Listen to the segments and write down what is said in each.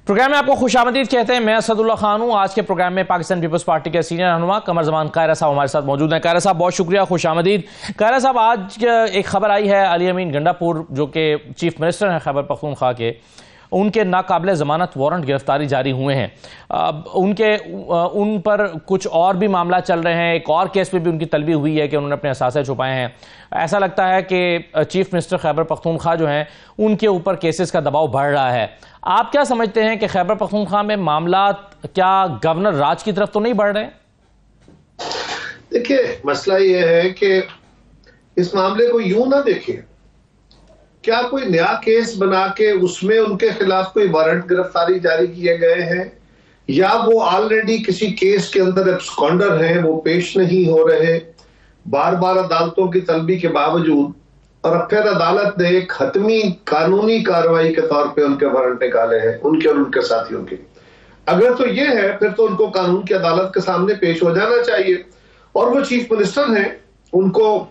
Programme میں آپ کو خوش آمدید کہتے ہیں. میں اسداللہ خان ہوں. آج کے پروگرام میں پاکستان پیپلز پارٹی کے سینئر رہنما قمر زمان قاہرہ صاحب ہمارے ساتھ موجود ہیں. قاہرہ صاحب بہت شکریہ, خوش آمدید. قاہرہ صاحب, آج ایک خبر آئی ہے علی امین گنڈا پور جو کہ چیف منسٹر ہیں خیبر پختونخوا کے, ان کے ناقابل ضمانت وارنٹ گرفتاری جاری ہوئے ہیں. ان پر کچھ اور بھی معاملات چل رہے ہیں. ایک اور کیس پہ بھی ان کی طلبی ہوئی ہے کہ انہوں نے اپنے اثاثے چھپائے ہیں. ایسا لگتا ہے کہ چیف منسٹر خیبر پختونخوا جو ہیں ان کے اوپر کیسز کا دباؤ بڑھ رہا ہے. آپ کیا سمجھتے ہیں کہ خیبر پختونخوا میں معاملات کیا گورنر راج کی طرف تو نہیں بڑھ رہے ہیں؟ دیکھیے, مسئلہ یہ ہے کہ اس معاملے کو یوں نہ دیکھیں. کیا کوئی نیا کیس بنا کے اس میں ان کے خلاف کوئی وارنٹ گرفتاری جاری کیے گئے ہیں, یا وہ آلریڈی کسی کیس کے اندر ایبسکونڈر ہیں, وہ پیش نہیں ہو رہے بار بار عدالتوں کی طلبی کے باوجود, اور اب پھر عدالت نے ایک حتمی قانونی کارروائی کے طور پہ ان کے وارنٹ نکالے ہیں ان کے اور ان کے ساتھیوں کے. اگر تو یہ ہے پھر تو ان کو قانون کی عدالت کے سامنے پیش ہو جانا چاہیے, اور وہ چیف منسٹر ہیں, ان کو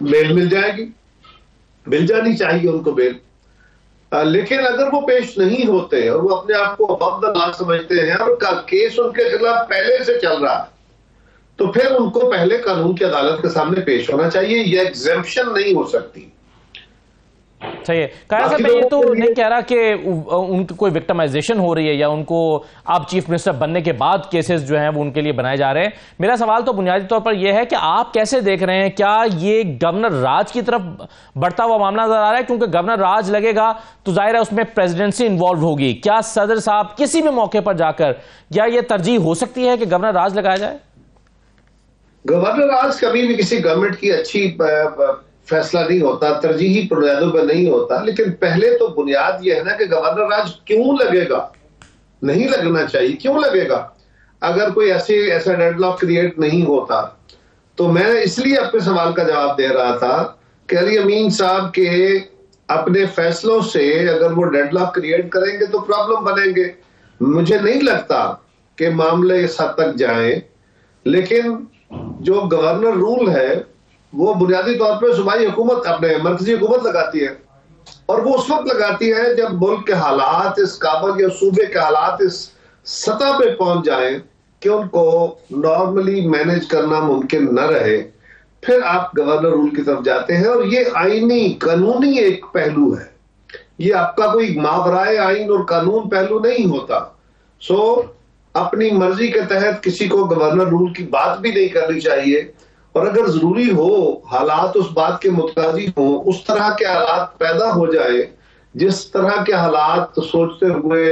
بیل مل جائے گی, مل جانی چاہیے ان کو بیل. لیکن اگر وہ پیش نہیں ہوتے اور وہ اپنے آپ کو ابو اللہ سمجھتے ہیں اور کیس ان کے خلاف پہلے سے چل رہا, تو پھر ان کو پہلے قانون کی عدالت کے سامنے پیش ہونا چاہیے. یہ ایگزمپشن نہیں ہو سکتی. صحیح ہے. قاہرہ صاحب, میں یہ تو نہیں کہہ رہا کہ ان کی کوئی وکٹمائزیشن ہو رہی ہے یا ان کو اب چیف منسٹر بننے کے بعد کیسز جو ہیں وہ ان کے لیے بنائے جا رہے ہیں. میرا سوال تو بنیادی طور پر یہ ہے کہ آپ کیسے دیکھ رہے ہیں, کیا یہ گورنر راج کی طرف بڑھتا ہوا معاملہ نظر آ رہا ہے؟ کیونکہ گورنر راج لگے گا تو ظاہر ہے اس میں پریزیڈنسی انوالو ہوگی. کیا صدر صاحب کسی بھی موقع پر جا کر یا یہ ترجیح ہو سکتی ہے کہ گورنر راج لگایا جائے؟ گورنر راج کبھی بھی کسی گورنمنٹ کی اچھی فیصلہ نہیں ہوتا, ترجیحی بنیادوں پر نہیں ہوتا. لیکن پہلے تو بنیاد یہ ہے نا کہ گورنر راج کیوں لگے گا, نہیں لگنا چاہیے, کیوں لگے گا؟ اگر کوئی ایسا ڈیڈ لاک کریٹ نہیں ہوتا. تو میں اس لیے اپنے سوال کا جواب دے رہا تھا کہ علی امین صاحب کے اپنے فیصلوں سے اگر وہ ڈیڈ لاک کریٹ کریں گے تو پرابلم بنیں گے. مجھے نہیں لگتا کہ معاملے اس حد تک جائیں. لیکن جو گورنر رول ہے وہ بنیادی طور پہ صوبائی حکومت اپنے مرکزی حکومت لگاتی ہے, اور وہ اس وقت لگاتی ہے جب ملک کے حالات اس قابل یا صوبے کے حالات اس سطح پہ پہنچ جائیں کہ ان کو نارملی مینج کرنا ممکن نہ رہے. پھر آپ گورنر رول کی طرف جاتے ہیں, اور یہ آئینی قانونی ایک پہلو ہے. یہ آپ کا کوئی ماورائے آئین اور قانون پہلو نہیں ہوتا. اپنی مرضی کے تحت کسی کو گورنر رول کی بات بھی نہیں کرنی چاہیے, اور اگر ضروری ہو حالات اس بات کے متقاضی ہوں, اس طرح کے حالات پیدا ہو جائے جس طرح کے حالات سوچتے ہوئے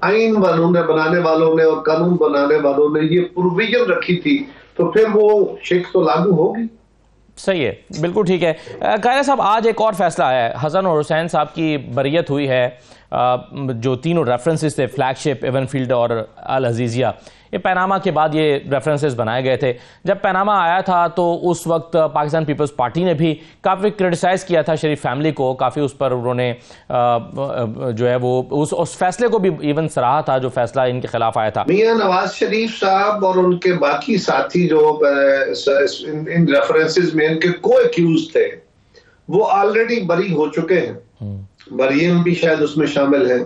آئین بنانے والوں نے اور قانون بنانے والوں نے یہ پروویژن رکھی تھی, تو پھر وہ شک تو لاگو ہوگی. صحیح ہے, بالکل ٹھیک ہے. قاہرہ صاحب, آج ایک اور فیصلہ آیا ہے. حسن اور حسین صاحب کی بریت ہوئی ہے. جو تینوں ریفرنسز تھے, فلیگ شپ, ایون فیلڈ اور العزیزیہ, یہ پیناما کے بعد یہ ریفرنسز بنائے گئے تھے. جب پیناما آیا تھا تو اس وقت پاکستان پیپلز پارٹی نے بھی کافی کرٹیسائز کیا تھا شریف فیملی کو, کافی اس پر انہوں نے جو ہے وہ اس فیصلے کو بھی ایون سراہا تھا جو فیصلہ ان کے خلاف آیا تھا. میاں نواز شریف صاحب اور ان کے باقی ساتھی جو ان ریفرنسز میں ان کے کو ایکیوز تھے وہ آلریڈی بری ہو چکے ہیں. مریم بھی شاید اس میں شامل ہے.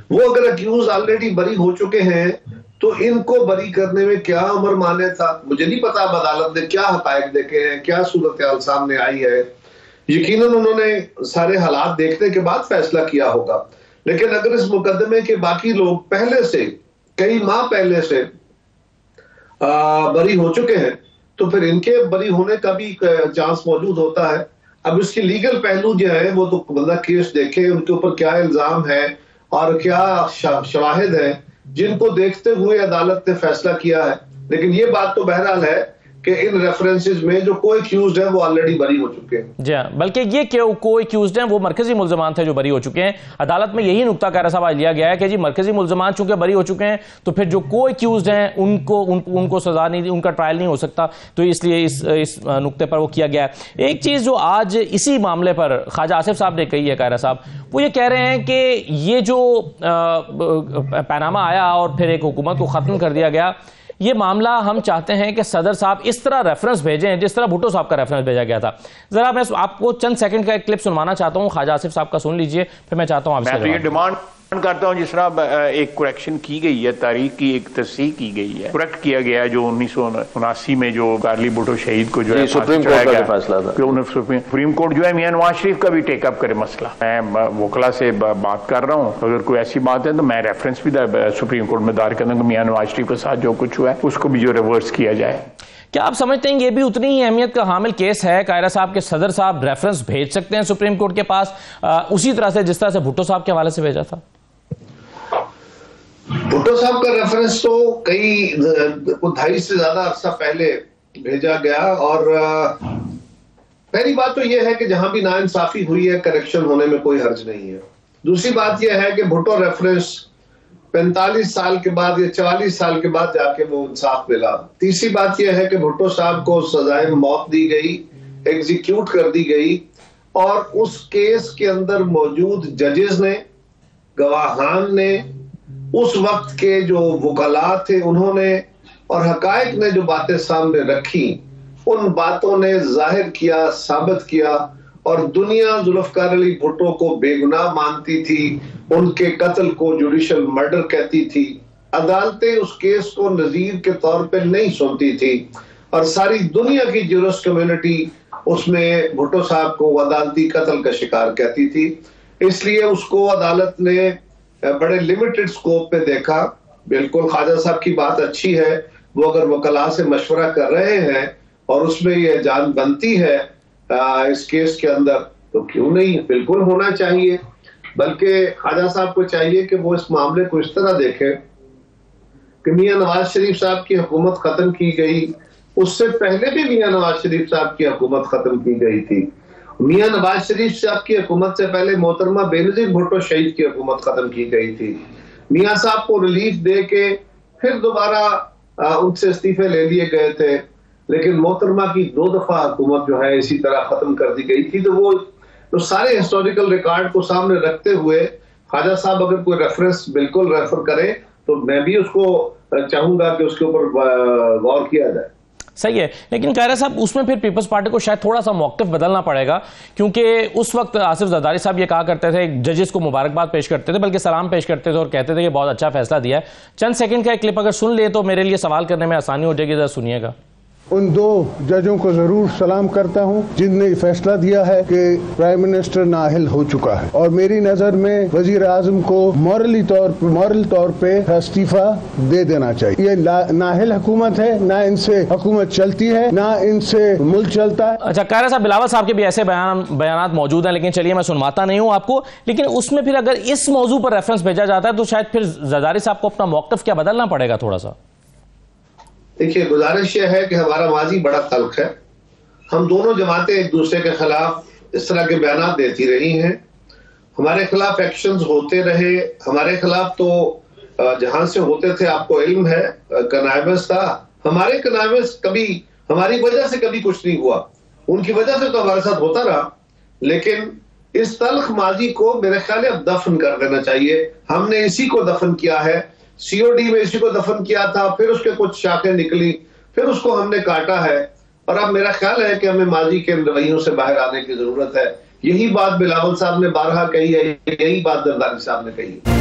وہ اگر ایکیوز آلریڈی بری ہو چکے ہیں تو ان کو بری کرنے میں کیا عمر مانے تھا؟ مجھے نہیں پتا اب عدالت نے کیا حقائق دیکھے ہیں, کیا صورتحال سامنے آئی ہے. یقیناً انہوں نے سارے حالات دیکھنے کے بعد فیصلہ کیا ہوگا. لیکن اگر اس مقدمے کے باقی لوگ پہلے سے کئی ماہ پہلے سے بری ہو چکے ہیں تو پھر ان کے بری ہونے کا بھی چانس موجود ہوتا ہے. اب اس کی لیگل پہلو جو ہے وہ تو بندہ کیس دیکھے, ان کے اوپر کیا الزام ہے اور کیا شواہد ہیں جن کو دیکھتے ہوئے عدالت نے فیصلہ کیا ہے. لیکن یہ بات تو بہرحال ہے کہ ان ریفرنسز میں جو کو ایکیوزڈ ہیں وہ آلریڈی بری ہو چکے ہیں. جی ہاں, بلکہ یہ کہ کو ایکیوزڈ ہیں وہ مرکزی ملزمان تھے جو بری ہو چکے ہیں. عدالت میں یہی نقطہ قاہرہ صاحب لیا گیا ہے کہ جی مرکزی ملزمان چونکہ بری ہو چکے ہیں تو پھر جو کو ایکیوزڈ ہیں ان کو سزا نہیں, ان کا ٹرائل نہیں ہو سکتا, تو اس لیے اس نقطے پر وہ کیا گیا ہے. ایک چیز جو آج اسی معاملے پر خواجہ آصف صاحب نے کہی ہے قاہرہ صاحب, وہ یہ کہہ رہے ہیں کہ یہ جو پیناما آیا اور پھر ایک حکومت کو ختم کر دیا گیا, یہ معاملہ ہم چاہتے ہیں کہ صدر صاحب اس طرح ریفرنس بھیجیں جس طرح بھٹو صاحب کا ریفرنس بھیجا گیا تھا. ذرا میں آپ کو چند سیکنڈ کا ایک کلپ سنوانا چاہتا ہوں, خواجہ آصف صاحب کا سن لیجئے, پھر میں چاہتا ہوں آپ سے یہ ڈیمانڈ کرتا ہوں جس طرح ایک کریکشن کی گئی ہے، تاریخ کی ایک تصحیح کی گئی ہے، کریکٹ کیا گیا ہے جو 1979 میں جو کارلی بھٹو شہید کو جو ہے سپریم کورٹ کا فیصلہ تھا، سپریم کورٹ جو ہے میاں نواز شریف کا بھی ٹیک اپ کرے مسئلہ. میں وکلا سے بات کر رہا ہوں، اگر کوئی ایسی بات ہے تو میں ریفرنس بھی سپریم کورٹ میں دائر کروں کہ میاں نواز شریف کے ساتھ جو کچھ ہوا ہے اس کو بھی جو ریورس کیا جائے. کیا آپ سمجھتے ہیں یہ بھی اتنی ہی اہمیت کا حامل کیس ہے؟ قاہرہ صاحب کے صدر صاحب ریفرنس بھیج سکتے ہیں سپریم کورٹ کے پاس اسی طرح سے جس طرح سے بھٹو صاحب کے حوالے سے بھیجا تھا؟ بھٹو صاحب کا ریفرنس تو کئی 2.5 سے زیادہ عرصہ پہلے بھیجا گیا، اور پہلی بات تو یہ ہے کہ جہاں بھی ناانصافی ہوئی ہے کریکشن ہونے میں کوئی حرج نہیں ہے. دوسری بات یہ ہے کہ بھٹو ریفرنس 45 سال کے بعد یا 44 سال کے بعد جا کے وہ انصاف ملا. تیسری بات یہ ہے کہ بھٹو صاحب کو سزائے موت دی گئی، ایگزیکیوٹ کر دی گئی، اور اس کیس کے اندر موجود ججز نے، گواہان نے، اس وقت کے جو وکلاء تھے انہوں نے، اور حقائق نے جو باتیں سامنے رکھی ان باتوں نے ظاہر کیا، ثابت کیا، اور دنیا ذوالفقار علی بھٹو کو بے گناہ مانتی تھی، ان کے قتل کو جوڈیشل مرڈر کہتی تھی. عدالتیں اس کیس کو نظیر کے طور پہ نہیں سنتی تھی، اور ساری دنیا کی جورسٹ کمیونٹی اس میں بھٹو صاحب کو عدالتی قتل کا شکار کہتی تھی. اس لیے اس کو عدالت نے بڑے لیمیٹڈ سکوپ پہ دیکھا. بالکل خواجہ صاحب کی بات اچھی ہے، وہ اگر وکلاء سے مشورہ کر رہے ہیں اور اس میں یہ جان بنتی ہے اس کیس کے اندر، تو کیوں نہیں، بالکل ہونا چاہیے. بلکہ خواجہ صاحب کو چاہیے کہ وہ اس معاملے کو اس طرح دیکھیں کہ میاں نواز شریف صاحب کی حکومت ختم کی گئی، اس سے پہلے بھی میاں نواز شریف صاحب کی حکومت ختم کی گئی تھی. میاں نواز شریف صاحب کی حکومت سے پہلے محترمہ بینظیر بھٹو شہید کی حکومت ختم کی گئی تھی. میاں صاحب کو ریلیف دے کے پھر دوبارہ ان سے استعفے لے لیے گئے تھے، لیکن محترمہ کی 2 دفعہ حکومت جو ہے اسی طرح ختم کر دی گئی تھی. تو وہ سارے ہسٹوریکل ریکارڈ کو سامنے رکھتے ہوئے خواجہ صاحب اگر کوئی ریفرنس بالکل ریفر کریں تو میں بھی اس کو چاہوں گا کہ اس کے اوپر غور کیا جائے. صحیح ہے، لیکن قاہرہ صاحب اس میں پھر پیپلز پارٹی کو شاید تھوڑا سا موقف بدلنا پڑے گا، کیونکہ اس وقت آصف زرداری صاحب یہ کہا کرتے تھے، ججز کو مبارکباد پیش کرتے تھے، بلکہ سلام پیش کرتے تھے اور کہتے تھے کہ بہت اچھا فیصلہ دیا ہے. چند سیکنڈ کا ایک کلپ اگر سن لے تو میرے لیے سوال کرنے میں آسانی ہو جائے گی، ذرا سنیے گا. ان 2 ججوں کو ضرور سلام کرتا ہوں جن نے فیصلہ دیا ہے کہ پرائم منسٹر نااہل ہو چکا ہے، اور میری نظر میں وزیر اعظم کو مورل طور پہ استعفیٰ دے دینا چاہیے. یہ نااہل حکومت ہے، نہ ان سے حکومت چلتی ہے، نہ ان سے ملک چلتا ہے. اچھا، قاہرہ صاحب بلاول صاحب کے بھی ایسے بیانات موجود ہیں، لیکن چلیے میں سنواتا نہیں ہوں آپ کو. لیکن اس میں پھر اگر اس موضوع پر ریفرنس بھیجا جاتا ہے تو شاید پھر زرداری صاحب کو اپنا موقف کیا بدلنا پڑے گا تھوڑا سا. دیکھیے، گزارش یہ ہے کہ ہمارا ماضی بڑا تلخ ہے. ہم دونوں جماعتیں ایک دوسرے کے خلاف اس طرح کے بیانات دیتی رہی ہیں، ہمارے خلاف ایکشنز ہوتے رہے. ہمارے خلاف تو جہاں سے ہوتے تھے آپ کو علم ہے، کنائیوس تھا. ہمارے کنائیوس کبھی ہماری وجہ سے کبھی کچھ نہیں ہوا، ان کی وجہ سے تو ہمارے ساتھ ہوتا رہا. لیکن اس تلخ ماضی کو میرے خیال ہے اب دفن کر دینا چاہیے. ہم نے اسی کو دفن کیا ہے، سی او ڈی میں اسی کو دفن کیا تھا، پھر اس کے کچھ شاخیں نکلی، پھر اس کو ہم نے کاٹا ہے. اور اب میرا خیال ہے کہ ہمیں ماضی کے رویوں سے باہر آنے کی ضرورت ہے. یہی بات بلاول صاحب نے بارہا کہی ہے، یہی بات زرداری صاحب نے کہی ہے.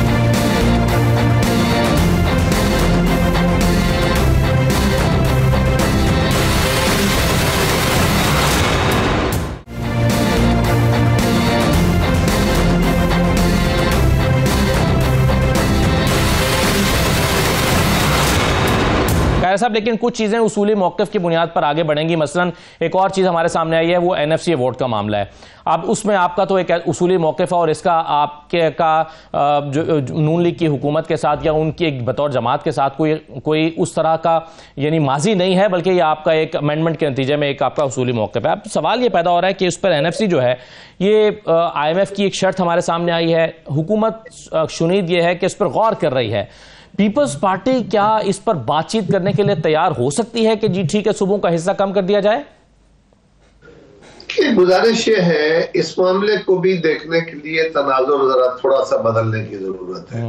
صاحب لیکن کچھ چیزیں اصولی موقف کی بنیاد پر آگے بڑھیں گی. مثلا ایک اور چیز ہمارے سامنے آئی ہے، وہ این ایف سی ایوارڈ کا معاملہ ہے. اب اس میں آپ کا تو ایک اصولی موقف ہے، اور اس کا آپ کے جو نون لیگ کی حکومت کے ساتھ یا ان کی ایک بطور جماعت کے ساتھ کوئی اس طرح کا یعنی ماضی نہیں ہے، بلکہ یہ آپ کا ایک امینڈمنٹ کے نتیجے میں ایک آپ کا اصولی موقف ہے. اب سوال یہ پیدا ہو رہا ہے کہ اس پر این ایف سی جو ہے، یہ آئی ایم ایف کی ایک شرط ہمارے سامنے آئی ہے. حکومت شنید یہ ہے کہ اس پر غور کر رہی ہے. پیپلز پارٹی کیا اس پر بات چیت کرنے کے لیے تیار ہو سکتی ہے کہ جی ٹھیک ہے صوبوں کا حصہ کم کر دیا جائے؟ گزارش یہ ہے اس معاملے کو بھی دیکھنے کے لیے تناظر ذرا تھوڑا سا بدلنے کی ضرورت ہے.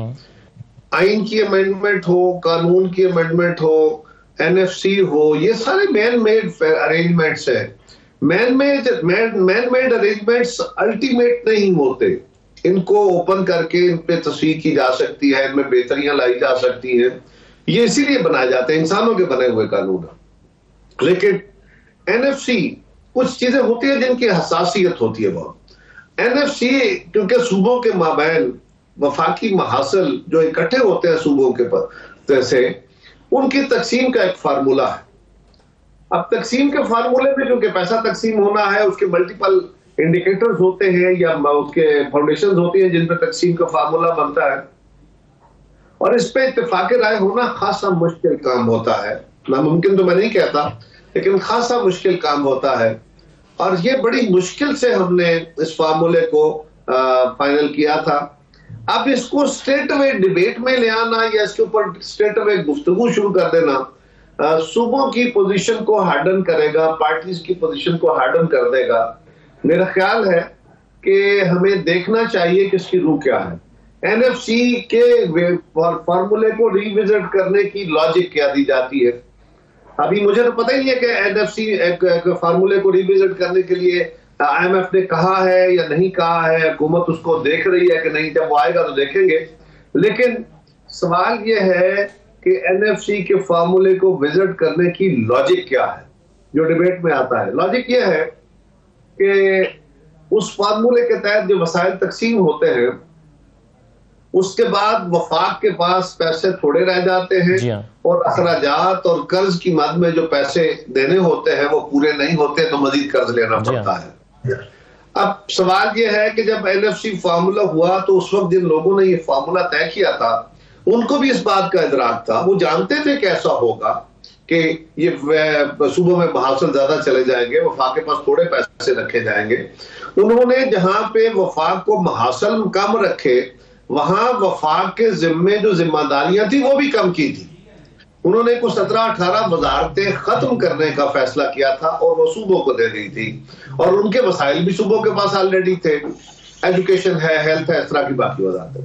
آئین کی امینڈمنٹ ہو، قانون کی امینڈمنٹ ہو، این ایف سی ہو، یہ سارے مین میڈ ارینجمنٹس ہیں. مین میڈ ارینجمنٹس الٹیمیٹ نہیں ہوتے. ان کو اوپن کر کے ان پہ تصویر کی جا سکتی ہے, ان میں بہتریاں لائی جا سکتی ہیں. یہ اسی لیے بنائے جاتے ہیں, انسانوں کے بنے ہوئے قانون. لیکن NFC کچھ چیزیں ہوتی ہیں جن کی حساسیت ہوتی ہے بہت. NFC کیونکہ صوبوں کے مابین وفاقی محاصل جو اکٹھے ہوتے ہیں صوبوں کے سے, ان کی تقسیم کا ایک فارمولہ ہے. اب تقسیم کے فارمولے میں کیونکہ پیسہ تقسیم ہونا ہے, اس کے ملٹیپل انڈیکیٹرز ہوتے ہیں یا اس کے فاؤنڈیشنز ہوتی ہیں جن پہ تقسیم کا فارمولہ بنتا ہے, اور اس پہ اتفاق رائے ہونا خاصا مشکل کام ہوتا ہے. ناممکن تو میں نہیں کہتا, لیکن خاصا مشکل کام ہوتا ہے. اور یہ بڑی مشکل سے ہم نے اس فارمولے کو فائنل کیا تھا. اب اس کو اسٹریٹ اوے ڈیبیٹ میں لے آنا یا اس کے اوپر اسٹریٹ اوے گفتگو شروع کر دینا صوبوں کی پوزیشن کو ہارڈن کرے گا, پارٹیز کی پوزیشن کو ہارڈن کر دے گا. میرا خیال ہے کہ ہمیں دیکھنا چاہیے کہ اس کی روح کیا ہے. NFC کے فارمولے کو ریوزٹ کرنے کی لاجک کیا دی جاتی ہے. ابھی مجھے تو پتہ ہی نہیں ہے کہ NFC ایک فارمولے کو ریوزٹ کرنے کے لیے IMF نے کہا ہے یا نہیں کہا ہے, حکومت اس کو دیکھ رہی ہے کہ نہیں, جب وہ آئے گا تو دیکھیں گے. لیکن سوال یہ ہے کہ NFC کے فارمولے کو وزٹ کرنے کی لاجک کیا ہے جو ڈیبیٹ میں آتا ہے. لاجک یہ ہے کہ اس فارمولے کے تحت جو وسائل تقسیم ہوتے ہیں اس کے بعد وفاق کے پاس پیسے تھوڑے رہ جاتے ہیں, اور اخراجات اور قرض کی مد میں جو پیسے دینے ہوتے ہیں وہ پورے نہیں ہوتے تو مزید قرض لینا پڑتا ہے. اب سوال یہ ہے کہ جب NFC فارمولہ ہوا تو اس وقت جن لوگوں نے یہ فارمولہ طے کیا تھا ان کو بھی اس بات کا ادراک تھا, وہ جانتے تھے کہ ایسا ہوگا کہ یہ صوبوں میں محاصل زیادہ چلے جائیں گے, وفاق کے پاس تھوڑے پیسے رکھے جائیں گے. انہوں نے جہاں پہ وفاق کو محاصل کم رکھے وہاں وفاق کے ذمے جو ذمہ داریاں تھیں وہ بھی کم کی تھی. انہوں نے کچھ 17-18 وزارتیں ختم کرنے کا فیصلہ کیا تھا اور وہ صوبوں کو دے دی تھی, اور ان کے وسائل بھی صوبوں کے پاس آلریڈی تھے, ایجوکیشن ہے, ہیلتھ ہے, اس طرح کی باقی وزارتیں.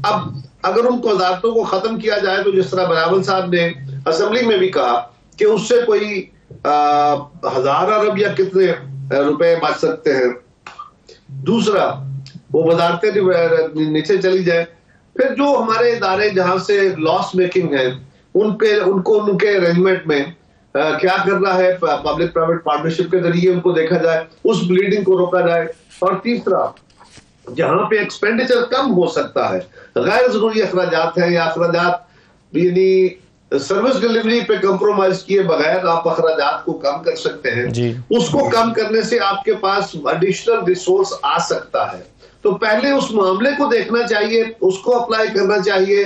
اب اگر ان وزارتوں کو ختم کیا جائے تو جس طرح بلاول صاحب نے اسمبلی میں بھی کہا کہ اس سے کوئی 1000 ارب یا کتنے روپے بچ سکتے ہیں. دوسرا وہ وزارتیں نیچے چلی جائیں, پھر جو ہمارے ادارے جہاں سے لاس میکنگ ہیں ان کے ارینجمنٹ میں کیا کرنا ہے, پبلک پرائیویٹ پارٹنرشپ کے ذریعے ان کو دیکھا جائے, اس بلیڈنگ کو روکا جائے. اور تیسرا جہاں پہ ایکسپینڈیچر کم ہو سکتا ہے, غیر ضروری اخراجات ہیں یا اخراجات یعنی سروس ڈیلیوری پہ کمپرومائز کیے بغیر آپ اخراجات کو کم کر سکتے ہیں, اس کو کم کرنے سے آپ کے پاس ایڈیشنل ریسورس آ سکتا ہے. تو پہلے اس معاملے کو دیکھنا چاہیے, اس کو اپلائی کرنا چاہیے,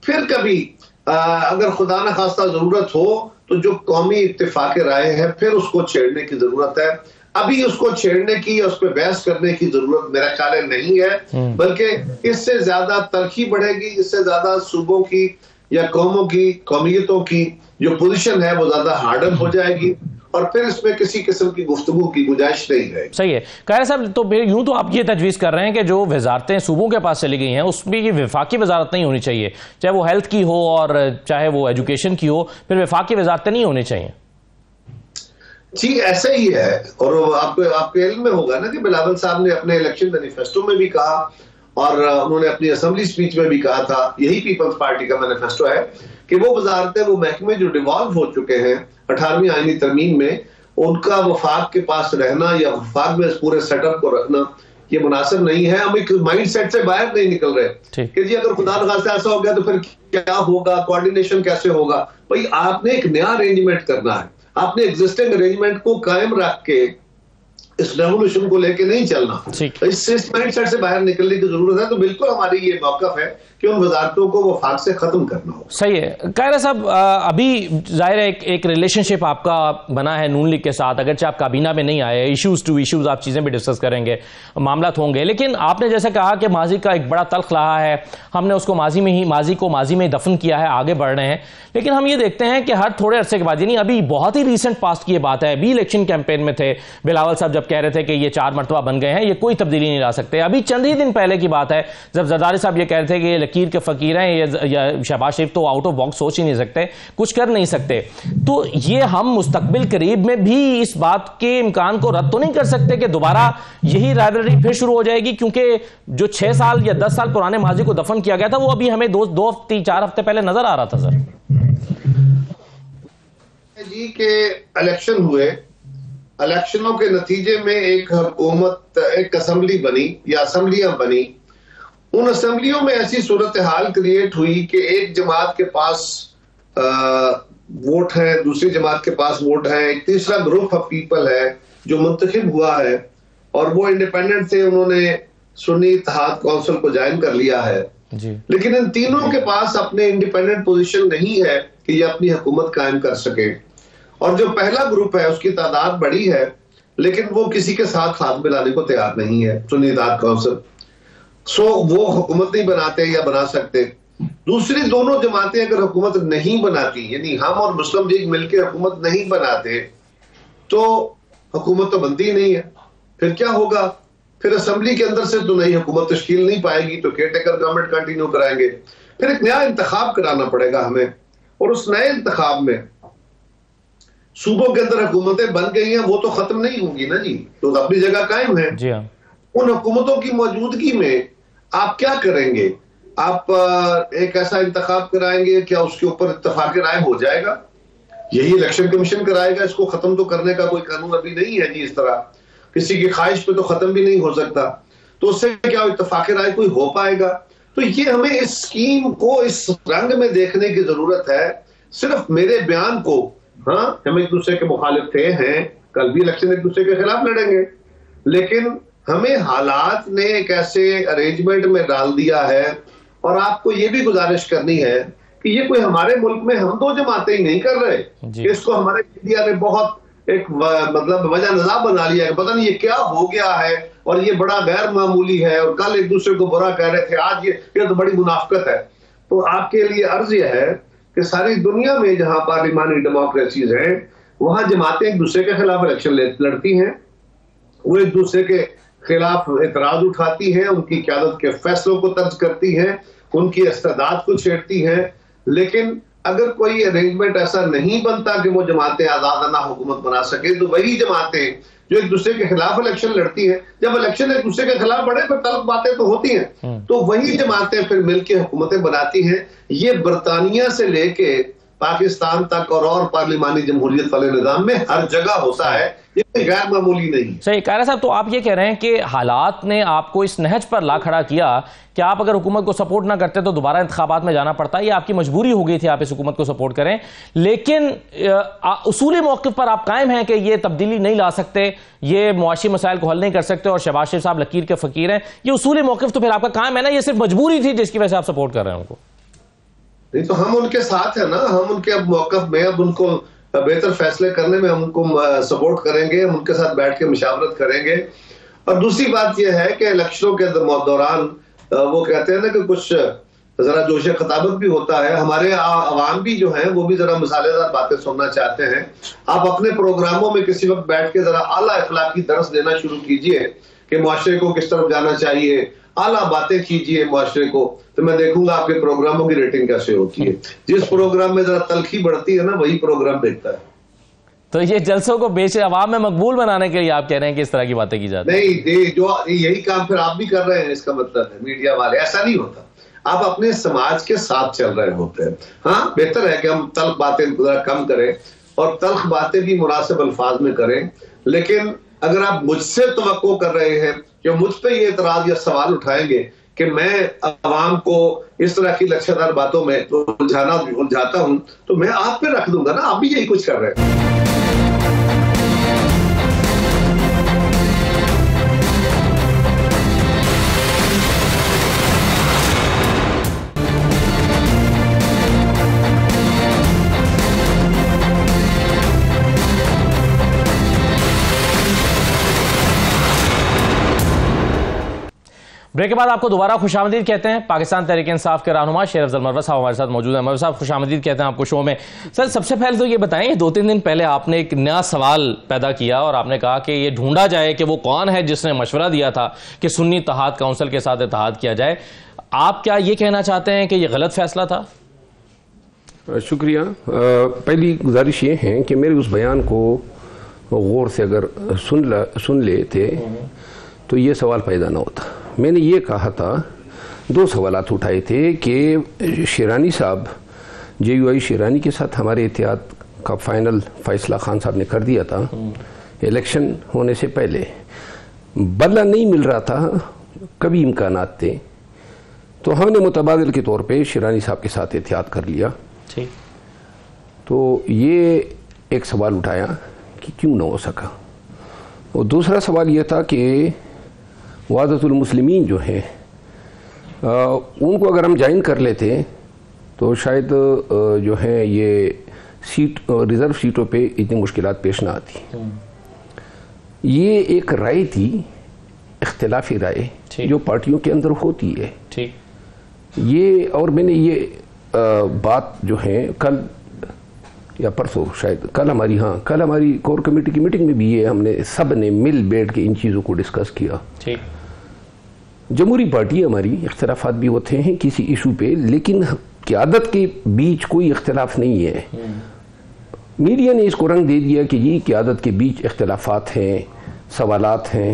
پھر کبھی اگر خدا نہ خواستہ ضرورت ہو تو جو قومی اتفاق رائے ہے پھر اس کو چھیڑنے کی ضرورت ہے. ابھی اس کو چھیڑنے کی یا اس پہ بحث کرنے کی ضرورت میرا خیال نہیں ہے, بلکہ اس سے زیادہ تلخی بڑھے گی, اس سے زیادہ صوبوں کی یا قوموں کی, قومیتوں کی جو پوزیشن ہے وہ زیادہ ہارڈن ہو جائے گی, اور پھر اس میں کسی قسم کی گفتگو کی گنجائش نہیں رہے. صحیح ہے قاہر صاحب, تو یوں تو آپ یہ تجویز کر رہے ہیں کہ جو وزارتیں صوبوں کے پاس چلی گئی ہیں اس میں یہ وفاقی وزارت نہیں ہونی چاہیے, چاہے وہ ہیلتھ کی ہو اور چاہے وہ ایجوکیشن کی ہو, پھر وفاقی وزارتیں نہیں ہونی چاہیے. جی ایسا ہی ہے, اور آپ کے علم میں ہوگا نا کہ بلاول صاحب نے اپنے الیکشن مینیفیسٹو میں بھی کہا اور انہوں نے اپنی اسمبلی سپیچ میں بھی کہا تھا, یہی پیپلز پارٹی کا مینیفیسٹو ہے, کہ وہ وزارتیں, وہ محکمے جو ڈیوالو ہو چکے ہیں 18ویں آئینی ترمیم میں, ان کا وفاق کے پاس رہنا یا وفاق میں اس پورے سیٹ اپ کو رکھنا یہ مناسب نہیں ہے. ہم ایک مائنڈ سیٹ سے باہر نہیں نکل رہے کہ جی اگر خدا نخواستہ ایسا ہو گیا تو پھر کیا ہوگا, کوارڈینیشن کیسے ہوگا. بھائی آپ نے ایک نیا ارینجمنٹ کرنا ہے, آپ نے ایگزسٹنگ ارینجمنٹ کو قائم رکھ کے اس ریولوشن کو لے کے نہیں چلنا, اس مائنڈ سیٹ سے باہر نکلنے کی ضرورت ہے. تو بالکل ہماری یہ موقف ہے کہ ان وزارتوں کو وفاق سے ختم کرنا ہو. صحیح ہے قاہر صاحب, ابھی ظاہر ہے ایک ریلیشن شپ آپ کا بنا ہے نون لیگ کے ساتھ, اگرچہ آپ کابینہ میں نہیں آئے, ایشوز ٹو ایشوز آپ چیزیں بھی ڈسکس کریں گے, معاملات ہوں گے, لیکن آپ نے جیسے کہا کہ ماضی کا ایک بڑا تلخ رہا ہے, ہم نے اس کو ماضی میں دفن کیا ہے, آگے بڑھ رہے ہیں. لیکن ہم یہ دیکھتے ہیں کہ ہر تھوڑے عرصے کے بعد, یعنی ابھی بہت ہی ریسنٹ پاسٹ کی یہ بات ہے, ابھی الیکشن کیمپین میں تھے بلاول صاحب جب جب کہہ رہے تھے کہ یہ 4 مرتبہ بن گئے ہیں، یہ کوئی تبدیلی نہیں لا سکتے. ابھی چند ہی دن پہلے کی بات ہے جب زرداری صاحب یہ کہہ رہے تھے کہ یہ لکیر کے فقیر ہیں، یہ شہباز شریف تو آؤٹ آف باکس سوچ ہی نہیں سکتے، کچھ کر نہیں سکتے. تو یہ ہم مستقبل قریب میں بھی اس بات کے امکان کو رد تو نہیں کر سکتے کہ دوبارہ یہی رائیولری پھر شروع ہو جائے گی؟ کیونکہ جو 6 سال یا 10 سال پرانے ماضی کو دفن کیا گیا تھا وہ ابھی ہمیں 2 ہفتے 4 ہفتے پہلے نظر آ رہا تھا. سر جی کہ الیکشن ہوئے، الیکشنوں کے نتیجے میں ایک حکومت، ایک اسمبلی بنی یا اسمبلیاں بنی. ان اسمبلیوں میں ایسی صورتحال کریٹ ہوئی کہ ایک جماعت کے پاس ووٹ ہے، دوسری جماعت کے پاس ووٹ ہے، ایک تیسرا گروپ آف پیپل ہے جو منتخب ہوا ہے اور وہ انڈیپینڈنٹ تھے، انہوں نے سنی اتحاد کونسل کو جوائن کر لیا ہے. لیکن ان تینوں کے پاس اپنے انڈیپینڈنٹ پوزیشن نہیں ہے کہ یہ اپنی حکومت قائم کر سکے. اور جو پہلا گروپ ہے اس کی تعداد بڑی ہے لیکن وہ کسی کے ساتھ ہاتھ ملانے کو تیار نہیں ہے، سنی اتحاد کونسل. وہ حکومت نہیں بناتے یا بنا سکتے. دوسری دونوں جماعتیں اگر حکومت نہیں بناتی، یعنی ہم اور مسلم لیگ مل کے حکومت نہیں بناتے، تو حکومت تو بنتی ہی نہیں ہے. پھر کیا ہوگا؟ پھر اسمبلی کے اندر سے تو نئی حکومت تشکیل نہیں پائے گی، تو کیئر ٹیکر گورنمنٹ کنٹینیو کرائیں گے. پھر ایک نیا انتخاب کرانا پڑے گا ہمیں، اور اس نئے انتخاب میں صوبوں کے اندر حکومتیں بن گئی ہیں، وہ تو ختم نہیں ہوں گی نا جی، تو اپنی جگہ قائم ہے. ان حکومتوں کی موجودگی میں آپ کیا کریں گے؟ آپ ایک ایسا انتخاب کرائیں گے، کیا اس کے اوپر اتفاق رائے ہو جائے گا؟ یہی الیکشن کمیشن کرائے گا. اس کو ختم تو کرنے کا کوئی قانون ابھی نہیں ہے جی. اس طرح کسی کی خواہش پہ تو ختم بھی نہیں ہو سکتا. تو اس سے کیا اتفاق رائے کوئی ہو پائے گا؟ تو یہ ہمیں اس اسکیم کو اس رنگ میں دیکھنے کی ضرورت ہے. صرف میرے بیان کو، ہاں ہم ایک دوسرے کے مخالف تھے، ہیں، کل بھی الیکشن ایک دوسرے کے خلاف لڑیں گے، لیکن ہمیں حالات نے ایک ایسے ارینجمنٹ میں ڈال دیا ہے. اور آپ کو یہ بھی گزارش کرنی ہے کہ یہ کوئی ہمارے ملک میں ہم 2 جماعتیں ہی نہیں کر رہے کہ اس کو ہمارے میڈیا نے بہت ایک مطلب وجہ نظام بنا لیا ہے، پتہ نہیں یہ کیا ہو گیا ہے اور یہ بڑا غیر معمولی ہے، اور کل ایک دوسرے کو برا کہہ رہے تھے، آج یہ تو بڑی منافقت ہے. تو آپ کے لیے عرض یہ ہے کہ ساری دنیا میں جہاں پارلیمانی ڈیموکریسیز ہیں وہاں جماعتیں ایک دوسرے کے خلاف الیکشن لڑتی ہیں، وہ ایک دوسرے کے خلاف اعتراض اٹھاتی ہیں، ان کی قیادت کے فیصلوں کو طرز کرتی ہیں، ان کی استعداد کو چھیڑتی ہیں. لیکن اگر کوئی ارینجمنٹ ایسا نہیں بنتا کہ وہ جماعتیں آزادانہ حکومت بنا سکے، تو وہی جماعتیں جو ایک دوسرے کے خلاف الیکشن لڑتی ہیں، جب الیکشن ایک دوسرے کے خلاف بڑھے پھر تلخ باتیں تو ہوتی ہیں، تو وہی جماعتیں پھر مل کے حکومتیں بناتی ہیں. یہ برطانیہ سے لے کے پاکستان تک اور پارلیمانی جمہوریت والے نظام میں ہر جگہ ہوتا ہے، یہ غیر معمولی نہیں. صحیح. قائرہ صاحب، تو آپ یہ کہہ رہے ہیں کہ حالات نے آپ کو اس نہج پر لا کھڑا کیا کہ آپ اگر حکومت کو سپورٹ نہ کرتے تو دوبارہ انتخابات میں جانا پڑتا ہے، یہ آپ کی مجبوری ہو گئی تھی آپ اس حکومت کو سپورٹ کریں، لیکن اصولی موقف پر آپ قائم ہیں کہ یہ تبدیلی نہیں لا سکتے، یہ معاشی مسائل کو حل نہیں کر سکتے، اور شہباز شریف صاحب لکیر کے فقیر ہیں، یہ اصولی موقف تو پھر آپ کا قائم ہے نا؟ یہ صرف مجبوری تھی جس کی وجہ سے آپ سپورٹ کر رہے ہیں ان کو؟ نہیں تو ہم ان کے ساتھ ہیں نا، ہم ان کے اب موقف میں، اب ان کو بہتر فیصلے کرنے میں ہم ان کو سپورٹ کریں گے، ہم ان کے ساتھ بیٹھ کے مشاورت کریں گے. اور دوسری بات یہ ہے کہ الیکشنوں کے دوران وہ کہتے ہیں نا کہ کچھ ذرا جوش خطابت بھی ہوتا ہے، ہمارے عوام بھی جو ہیں وہ بھی ذرا مسالے دار باتیں سننا چاہتے ہیں. آپ اپنے پروگراموں میں کسی وقت بیٹھ کے ذرا اعلیٰ اخلاقی درس دینا شروع کیجئے کہ معاشرے کو کس طرف جانا چاہیے، اعلیٰ باتیں کیجئے معاشرے کو، تو میں دیکھوں گا آپ کے پروگراموں کی ریٹنگ کیسے ہوتی ہے. جس پروگرام میں ذرا تلخی بڑھتی ہے نا وہی پروگرام دیکھتا ہے. تو یہ جلسوں کو بیچ عوام میں مقبول بنانے کے لیے آپ کہہ رہے ہیں کہ اس طرح کی باتیں کی جاتی ہیں؟ نہیں، جو یہی کام پھر آپ بھی کر رہے ہیں، اس کا مطلب ہے میڈیا والے. ایسا نہیں ہوتا، آپ اپنے سماج کے ساتھ چل رہے ہوتے ہیں. ہاں بہتر ہے کہ ہم تلخ باتیں ذرا کم کریں اور تلخ باتیں بھی مناسب الفاظ میں کریں، لیکن اگر آپ مجھ سے توقع کر رہے ہیں کہ مجھ پہ یہ اعتراض یا سوال اٹھائیں گے کہ میں عوام کو اس طرح کی لچھے دار باتوں میں الجھاتا ہوں، تو میں آپ پہ رکھ دوں گا نا. آپ بھی یہی کچھ کر رہے ہیں. بریک کے بعد آپ کو دوبارہ خوش آمدید کہتے ہیں. پاکستان تحریک انصاف کے رہنما شیر افضل مروت صاحب ہمارے ساتھ موجود ہیں. مروت صاحب خوش آمدید کہتے ہیں آپ کو شو میں. سر سب سے پہلے تو یہ بتائیں, 2-3 دن پہلے آپ نے ایک نیا سوال پیدا کیا اور آپ نے کہا کہ یہ ڈھونڈا جائے کہ وہ کون ہے جس نے مشورہ دیا تھا کہ سنی اتحاد کونسل کے ساتھ اتحاد کیا جائے. آپ کیا یہ کہنا چاہتے ہیں کہ یہ غلط فیصلہ تھا؟ شکریہ. پہلی گزارش یہ ہے کہ میرے اس بیان کو غور سے اگر سن لیتے تو یہ سوال پیدا نہ ہوتا. میں نے یہ کہا تھا, 2 سوالات اٹھائے تھے کہ شیرانی صاحب JUI شیرانی کے ساتھ ہمارے اتحاد کا فائنل فیصلہ خان صاحب نے کر دیا تھا الیکشن ہونے سے پہلے. بدلہ نہیں مل رہا تھا, کبھی امکانات تھے, تو ہم نے متبادل کے طور پہ شیرانی صاحب کے ساتھ اتحاد کر لیا. تو یہ ایک سوال اٹھایا کہ کیوں نہ ہو سکا. اور دوسرا سوال یہ تھا کہ وحدت المسلمین جو ہیں ان کو اگر ہم جوائن کر لیتے تو شاید جو ہے یہ ریزرو سیٹوں پہ اتنی مشکلات پیش نہ آتی. یہ ایک رائے تھی, اختلافی رائے جو پارٹیوں کے اندر ہوتی ہے. یہ اور میں نے یہ بات جو ہے کل یا پرسوں شاید کل ہماری کور کمیٹی کی میٹنگ میں بھی یہ ہم نے سب نے مل بیٹھ کے ان چیزوں کو ڈسکس کیا. جمہوری پارٹی ہماری اختلافات بھی ہوتے ہیں کسی ایشو پہ, لیکن قیادت کے بیچ کوئی اختلاف نہیں ہے. میڈیا نے اس کو رنگ دے دیا کہ یہ قیادت کے بیچ اختلافات ہیں, سوالات ہیں,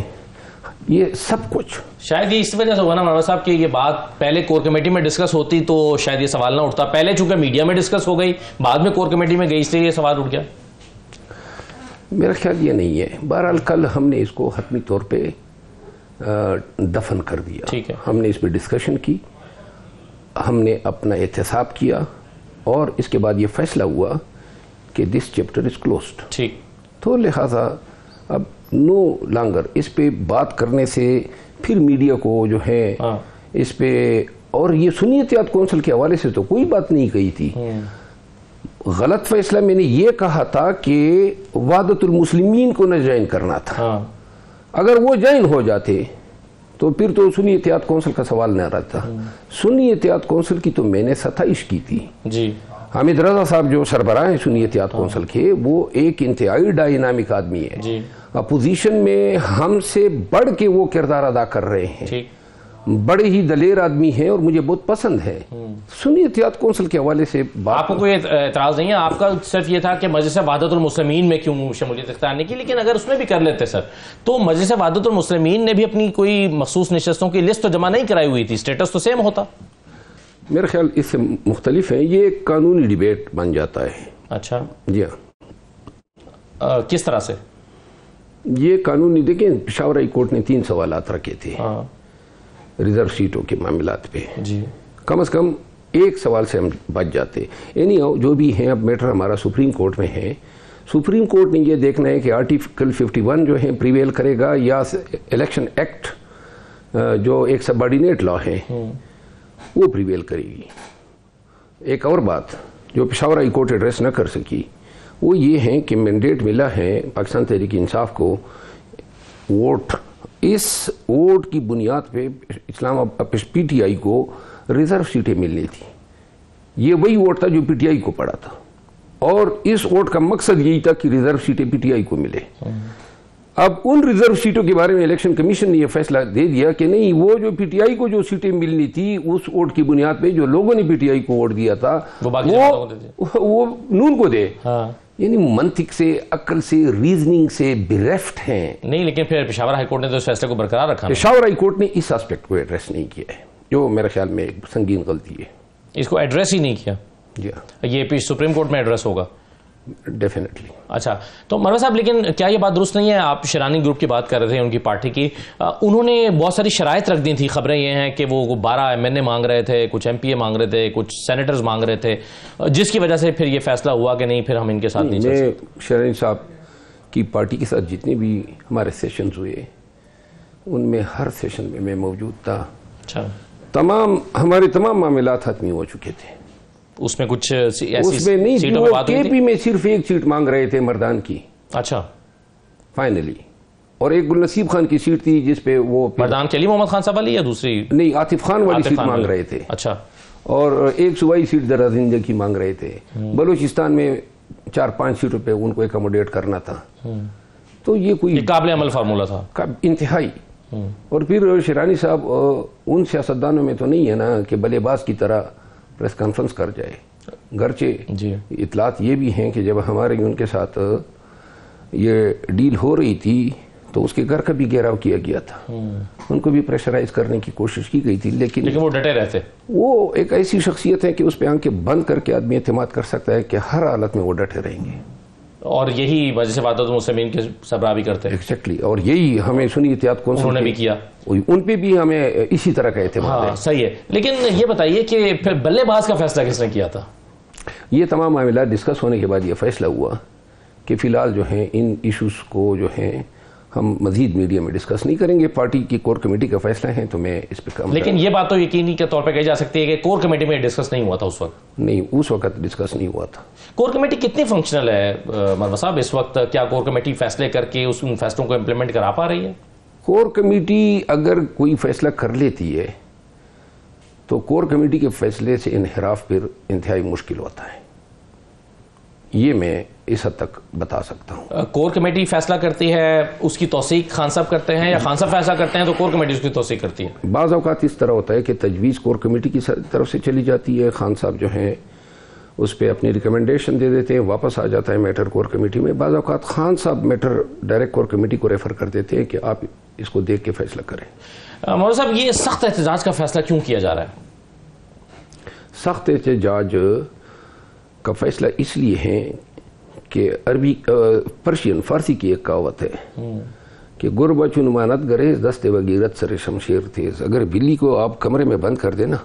یہ سب کچھ. شاید یہ اس وجہ سے ہوا نا مروت صاحب کہ یہ بات پہلے کور کمیٹی میں ڈسکس ہوتی تو شاید یہ سوال نہ اٹھتا. پہلے چونکہ میڈیا میں ڈسکس ہو گئی, بعد میں کور کمیٹی میں گئی, اس لیے یہ سوال اٹھ گیا. میرا خیال یہ نہیں ہے. بہرحال کل ہم نے اس کو حتمی طور پہ دفن کر دیا. ہم نے اس پہ ڈسکشن کی, ہم نے اپنا احتساب کیا, اور اس کے بعد یہ فیصلہ ہوا کہ دس چیپٹر از کلوزڈ. تو لہٰذا اب نو لانگر اس پہ بات کرنے سے پھر میڈیا کو جو ہے اس پہ, اور یہ سنی اتحاد کونسل کے حوالے سے تو کوئی بات نہیں کہی تھی. غلط فیصلہ میں نے یہ کہا تھا کہ وحدت المسلمین کو نہ جوائن کرنا تھا. اگر وہ جوائن ہو جاتے تو پھر تو سنی اتحاد کونسل کا سوال نہ رہتا. سنی اتحاد کونسل کی تو میں نے ستائش کی تھی. حامد رضا صاحب جو سربراہ ہیں سنی اتحاد کونسل کے, وہ ایک انتہائی ڈائنامک آدمی ہے. اپوزیشن میں ہم سے بڑھ کے وہ کردار ادا کر رہے ہیں, بڑے ہی دلیر آدمی ہیں اور مجھے بہت پسند ہے. سنی اتحاد کونسل کے حوالے سے آپ کو کوئی اعتراض نہیں ہے؟ آپ کا صرف یہ تھا کہ مجلس وحدت المسلمین میں کیوں شمولیت اختیار نہیں کی, لیکن اگر اس میں بھی کر لیتے سر تو مجلس وحدت المسلمین نے بھی اپنی کوئی مخصوص نشستوں کی لسٹ تو جمع نہیں کرائی ہوئی تھی, اسٹیٹس تو سیم ہوتا. میرا خیال اس سے مختلف ہے, یہ ایک قانونی ڈیبیٹ بن جاتا ہے. اچھا جی ہاں, کس طرح سے؟ یہ قانونی, دیکھیں پشاور ہائی کورٹ نے 3 سوالات رکھے تھے ریزرو سیٹوں کے معاملات پہ. کم از کم ایک سوال سے ہم بچ جاتے. جو بھی ہیں, اب میٹر ہمارا سپریم کورٹ میں ہے. سپریم کورٹ نے یہ دیکھنا ہے کہ آرٹیکل 51 جو ہے پریویل کرے گا یا الیکشن ایکٹ جو ایک سبارڈینیٹ لا ہے وہ پریویل کرے گی. ایک اور بات جو پشاور ہائی کورٹ ایڈریس نہ کر سکی وہ یہ ہے کہ مینڈیٹ ملا ہے پاکستان تحریک انصاف کو ووٹ, اس ووٹ کی بنیاد پہ اسلام پی ٹی آئی کو ریزرو سیٹیں ملنی تھی. یہ وہی ووٹ تھا جو پی ٹی آئی کو پڑا تھا, اور اس ووٹ کا مقصد یہی تھا کہ ریزرو سیٹیں پی ٹی آئی کو ملے. اب ان ریزرو سیٹوں کے بارے میں الیکشن کمیشن نے یہ فیصلہ دے دیا کہ نہیں, وہ جو پی ٹی آئی کو جو سیٹیں ملنی تھی اس ووٹ کی بنیاد پہ جو لوگوں نے پی ٹی آئی کو ووٹ دیا تھا وہ نون کو دے. یعنی منطق سے, عقل سے, ریزننگ سے بریفٹ ہیں. نہیں, لیکن پھر پشاور ہائی کورٹ نے تو اس فیصلے کو برقرار رکھا. پشاور ہائی کورٹ نے اس اسپیکٹ کو ایڈریس نہیں کیا ہے, جو میرے خیال میں ایک سنگین غلطی ہے. اس کو ایڈریس ہی نہیں کیا. جی یہ سپریم کورٹ میں ایڈریس ہوگا ڈیفینیٹلی. اچھا, تو مروت صاحب لیکن کیا یہ بات درست نہیں ہے؟ آپ شیرانی گروپ کی بات کر رہے تھے, ان کی پارٹی کی, انہوں نے بہت ساری شرائط رکھ دی تھی. خبریں یہ ہیں کہ وہ 12 MNA مانگ رہے تھے, کچھ MPA مانگ رہے تھے, کچھ سینیٹرز مانگ رہے تھے, جس کی وجہ سے پھر یہ فیصلہ ہوا کہ نہیں, پھر ہم ان کے ساتھ نہیں چل سکتے. میں شیرانی صاحب کی پارٹی کے ساتھ جتنے بھی ہمارے سیشنز ہوئے ان میں ہر سیشن میں میں موجود تھا. اچھا, ہمارے تمام معاملات ختم ہو چکے تھے. اس میں کچھ اس میں نہیں, وہ کے پی میں صرف ایک سیٹ مانگ رہے تھے مردان کی. اچھا, فائنلی, اور ایک گلنصیب خان کی سیٹ تھی جس پہ وہ مردان کے علی محمد خان صاحب والی یا دوسری؟ نہیں، عاطف خان والی سیٹ مانگ رہے تھے. اچھا. اور ایک صوبائی سیٹ درازندہ کی مانگ رہے تھے. بلوچستان میں 4-5 سیٹوں پہ ان کو اکاموڈیٹ کرنا تھا. تو یہ کوئی قابل عمل فارمولہ تھا انتہائی. اور پھر شیرانی صاحب ان سیاستدانوں میں تو نہیں ہے نا کہ بلے باز کی طرح پریس کانفرنس کر جائے. گرچہ اطلاعات یہ بھی ہیں کہ جب ہمارے ان کے ساتھ یہ ڈیل ہو رہی تھی تو اس کے گھر کا بھی گھیراؤ کیا گیا تھا. ان کو بھی پریشرائز کرنے کی کوشش کی گئی تھی، لیکن وہ ڈٹے رہتے. وہ ایک ایسی شخصیت ہے کہ اس پہ آنکھیں بند کر کے آدمی اعتماد کر سکتا ہے کہ ہر حالت میں وہ ڈٹے رہیں گے. اور یہی وجہ سے وحدت المسلمین کے سربراہ بھی کرتے ہیں. ایگزیکٹلی. اور یہی ہمیں سنی اتحاد کونسل انہوں نے بھی کیا، ان پہ بھی ہمیں اسی طرح کا اعتماد ہے. صحیح ہے. لیکن یہ بتائیے کہ پھر بلے باز کا فیصلہ کس نے کیا تھا؟ یہ تمام معاملات ڈسکس ہونے کے بعد یہ فیصلہ ہوا کہ فی الحال جو ہیں ان ایشوز کو جو ہیں ہم مزید میڈیا میں ڈسکس نہیں کریں گے. پارٹی کی کور کمیٹی کا فیصلہ ہے تو میں اس پہ کام. لیکن یہ بات تو یقینی کے طور پہ کہی جا سکتی ہے کہ کور کمیٹی میں ڈسکس نہیں ہوا تھا اس وقت. نہیں، اس وقت ڈسکس نہیں ہوا تھا. کور کمیٹی کتنی فنکشنل ہے مروہ صاحب اس وقت؟ کیا کور کمیٹی فیصلے کر کے اس فیصلوں کو امپلیمنٹ کرا پا رہی ہے؟ کور کمیٹی اگر کوئی فیصلہ کر لیتی ہے تو کور کمیٹی کے فیصلے سے انحراف پھر انتہائی مشکل ہوتا ہے. یہ میں اس حد تک بتا سکتا ہوں. کور کمیٹی فیصلہ کرتی ہے، اس کی توثیق خان صاحب کرتے ہیں، یا خان صاحب فیصلہ کرتے ہیں تو کور کمیٹی اس کی توثیق کرتی ہے؟ بعض اوقات اس طرح ہوتا ہے کہ تجویز کور کمیٹی کی طرف سے چلی جاتی ہے، خان صاحب جو ہیں اس پہ اپنی ریکمنڈیشن دے دیتے ہیں، واپس آ جاتا ہے میٹر کور کمیٹی میں. بعض اوقات خان صاحب میٹر ڈائریکٹ کور کمیٹی کو ریفر کر دیتے ہیں کہ آپ اس کو دیکھ کے فیصلہ کریں. مولوی صاحب، یہ سخت احتجاج کا فیصلہ کیوں کیا جا رہا ہے؟ سخت احتجاج کا فیصلہ اس لیے ہے کہ عربی پرشین فارسی کی ایک کہاوت ہے کہ گربہ چون مانت گریز دست بغیرت سر شمشیر تیز. اگر بلی کو آپ کمرے میں بند کر دینا،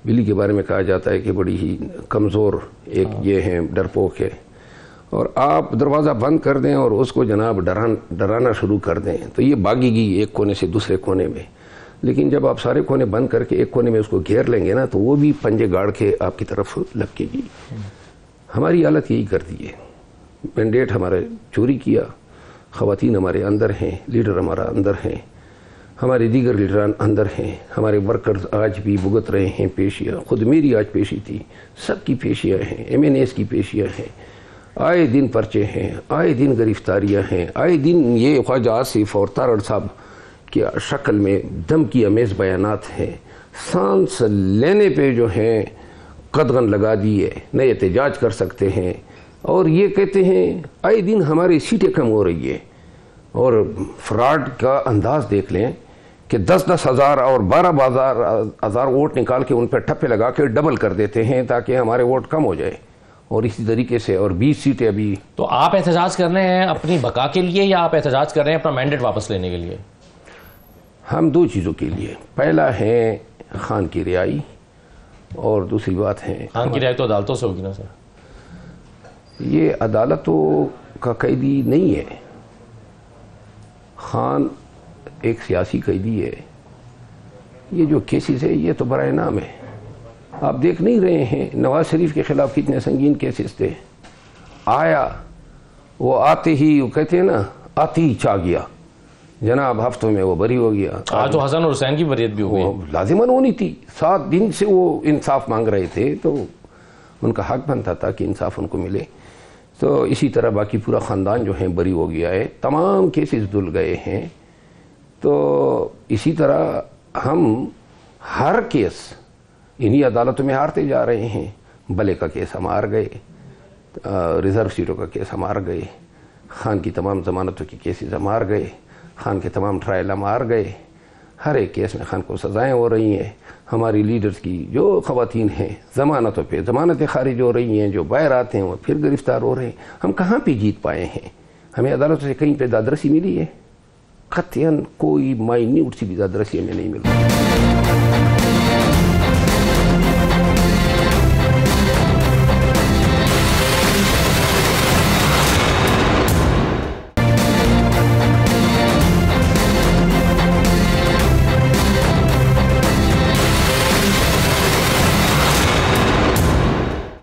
بلی کے بارے میں کہا جاتا ہے کہ بڑی ہی کمزور ایک یہ ہے، ڈرپوک ہے، اور آپ دروازہ بند کر دیں اور اس کو جناب ڈرانا شروع کر دیں تو یہ بھاگے گی ایک کونے سے دوسرے کونے میں. لیکن جب آپ سارے کونے بند کر کے ایک کونے میں اس کو گھیر لیں گے نا تو وہ بھی پنجے گاڑ کے آپ کی طرف لپکے گی. ہماری حالت یہی کرتی ہے. مینڈیٹ ہمارے چوری کیا، خواتین ہمارے اندر ہیں، لیڈر ہمارا اندر ہیں، ہمارے دیگر لیڈران اندر ہیں، ہمارے ورکرز آج بھی بھگت رہے ہیں پیشیاں. خود میری آج پیشی تھی، سب کی پیشیاں ہیں، MNAs کی پیشیاں ہیں. آئے دن پرچے ہیں، آئے دن گرفتاریاں ہیں، آئے دن یہ خواجہ آصف اور تارڑ صاحب کی شکل میں دم کی امیز بیانات ہیں. سانس لینے پہ جو ہیں قدغن لگا دیے، نئے احتجاج کر سکتے ہیں. اور یہ کہتے ہیں آئے دن ہماری سیٹیں کم ہو رہی ہے. اور فراڈ کا انداز دیکھ لیں کہ 10-10 ہزار اور 12 ہزار ووٹ نکال کے ان پہ ٹھپے لگا کے ڈبل کر دیتے ہیں تاکہ ہمارے ووٹ کم ہو جائے. اور اسی طریقے سے اور 20 سیٹیں ابھی. تو آپ احتجاج کر رہے ہیں اپنی بقا کے لیے یا آپ احتجاج کر رہے ہیں اپنا مینڈیٹ واپس لینے کے لیے؟ ہم دو چیزوں کے لیے. پہلا ہے خان کی رہائی اور دوسری بات ہے خان کی رہائی تو عدالتوں سے ہوگی نا سر؟ یہ عدالتوں کا قیدی نہیں ہے. خان ایک سیاسی قیدی ہے. یہ جو کیسز ہے یہ تو برائے نام ہے. آپ دیکھ نہیں رہے ہیں نواز شریف کے خلاف کتنے سنگین کیسز تھے. آیا وہ آتے ہی وہ کہتے ہیں نا آتے ہی چاہ گیا، جناب ہفتوں میں وہ بری ہو گیا. آج تو حسن اور حسین کی بریت بھی ہوئی. لازماً ہونی تھی. 7 دن سے وہ انصاف مانگ رہے تھے تو ان کا حق بنتا تھا کہ انصاف ان کو ملے. تو اسی طرح باقی پورا خاندان جو ہے بری ہو گیا ہے. تمام کیسز دھل گئے ہیں. تو اسی طرح ہم ہر کیس انہی عدالتوں میں ہارتے جا رہے ہیں. بلے کا کیس ہم ہار گئے، ریزرو سیٹوں کا کیس ہم ہار گئے، خان کی تمام ضمانتوں کی کیسز ہم ہار گئے، خان کے تمام ٹرائل ہم ہار گئے. ہر ایک کیس میں خان کو سزائیں ہو رہی ہیں. ہماری لیڈرز کی جو خواتین ہیں ضمانتوں پہ ضمانتیں خارج ہو رہی ہیں، جو باہر آتے ہیں وہ پھر گرفتار ہو رہے ہیں. ہم کہاں پہ جیت پائے ہیں؟ ہمیں عدالتوں سے کہیں پہ دادرسی ملی ہے؟ قطعاً کوئی مائنیوٹ سی بھی دادرسی ہمیں نہیں مل رہی.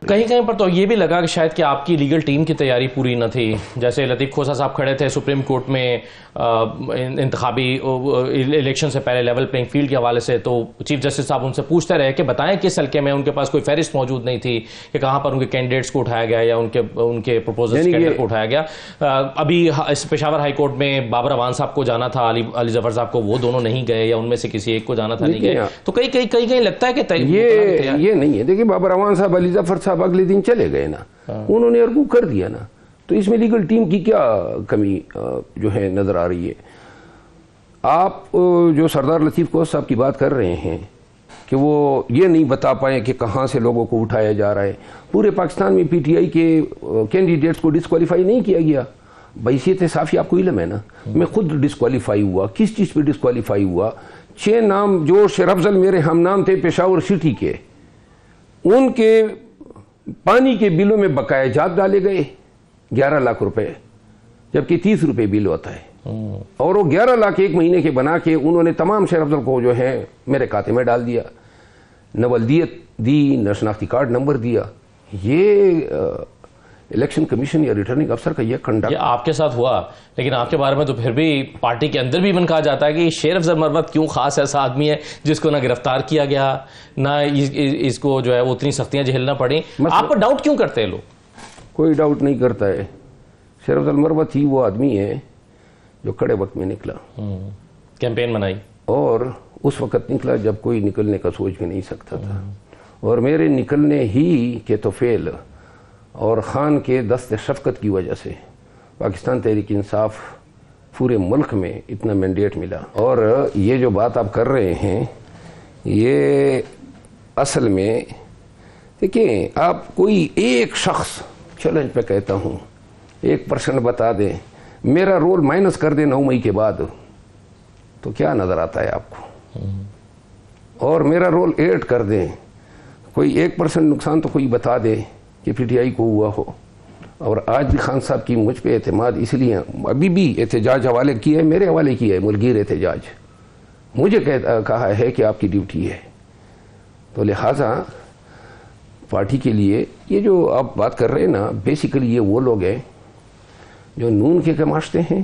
کہیں کہیں پر تو یہ بھی لگا کہ شاید کہ آپ کی لیگل ٹیم کی تیاری پوری نہ تھی. جیسے لطیف کھوسہ صاحب کھڑے تھے سپریم کورٹ میں انتخابی الیکشن سے پہلے لیول پلینگ فیلڈ کے حوالے سے, تو چیف جسٹس صاحب ان سے پوچھتے رہے کہ بتائیں کس حلقے میں. ان کے پاس کوئی فہرست موجود نہیں تھی کہ کہاں پر ان کے کینڈیڈیٹس کو اٹھایا گیا یا ان کے پروپوزلز کو اٹھایا گیا. ابھی پشاور ہائی کورٹ میں بابر اوان صاحب کو جانا تھا, علی ظفر صاحب کو, وہ دونوں نہیں گئے یا ان میں سے کسی ایک کو جانا تھا, نہیں گئے. تو کہیں لگتا ہے کہ یہ نہیں ہے. دیکھیں بابر اوان صاحب, علی ظفر صاحب اگلے دن چلے گئے نا, انہوں نے ارگو کر دیا نا, تو اس میں لیگل ٹیم کی کیا کمی جو ہے نظر آ رہی ہے. آپ جو سردار لطیف کھوسہ صاحب کی بات کر رہے ہیں کہ وہ یہ نہیں بتا پائے کہ کہاں سے لوگوں کو اٹھایا جا رہا ہے. پورے پاکستان میں پی ٹی آئی کے کینڈیڈیٹس کو ڈسکوالیفائی نہیں کیا گیا. بحیثیت صافی آپ کو علم ہے نا, میں خود ڈسکوالیفائی ہوا. کس چیز پہ ڈسکوالیفائی ہوا؟ 6 نام جو شیر افضل میرے ہم نام تھے پشاور سٹی کے, ان کے پانی کے بلوں میں بقایا جات ڈالے گئے 11 لاکھ روپے, جبکہ 30 روپے بل ہوتا ہے. اور وہ 11 لاکھ ایک مہینے کے بنا کے انہوں نے تمام شیر افضل کو جو ہے میرے کھاتے میں ڈال دیا, نہ ولدیت دی, نہ شناختی کارڈ نمبر دیا. یہ الیکشن کمیشن یا ریٹرننگ افسر کا یہ کنڈکٹ آپ کے ساتھ ہوا, لیکن آپ کے بارے میں تو پھر بھی پارٹی کے اندر بھی من کہا جاتا ہے کہ شیر افضل مروت کیوں خاص ایسا آدمی ہے جس کو نہ گرفتار کیا گیا, نہ اس کو جو ہے وہ اتنی سختیاں جھیلنا پڑیں. آپ پر ڈاؤٹ کیوں کرتے ہیں لوگ؟ کوئی ڈاؤٹ نہیں کرتا ہے. شیر افضل مروت ہی وہ آدمی ہے جو کڑے وقت میں نکلا, کیمپین بنائی, اور اس وقت نکلا جب کوئی نکلنے کا سوچ بھی نہیں سکتا تھا. اور میرے نکلنے ہی کے توفیل اور خان کے دست شفقت کی وجہ سے پاکستان تحریک انصاف پورے ملک میں اتنا مینڈیٹ ملا. اور یہ جو بات آپ کر رہے ہیں یہ اصل میں دیکھیں, آپ کوئی ایک شخص, چیلنج پہ کہتا ہوں, 1% بتا دیں, میرا رول مائنس کر دیں 9 مئی کے بعد, تو کیا نظر آتا ہے آپ کو؟ اور میرا رول ایڈ کر دیں, کوئی 1% نقصان تو کوئی بتا دے کہ پی ٹی آئی کو ہوا ہو. اور آج بھی خان صاحب کی مجھ پہ اعتماد اس لیے, ابھی بھی احتجاج حوالے کیا ہے, میرے حوالے کیا ہے ملگیر احتجاج, مجھے کہا ہے کہ آپ کی ڈیوٹی ہے. تو لہٰذا پارٹی کے لیے یہ جو آپ بات کر رہے ہیں نا, بیسیکلی یہ وہ لوگ ہیں جو نون کے کماشتے ہیں.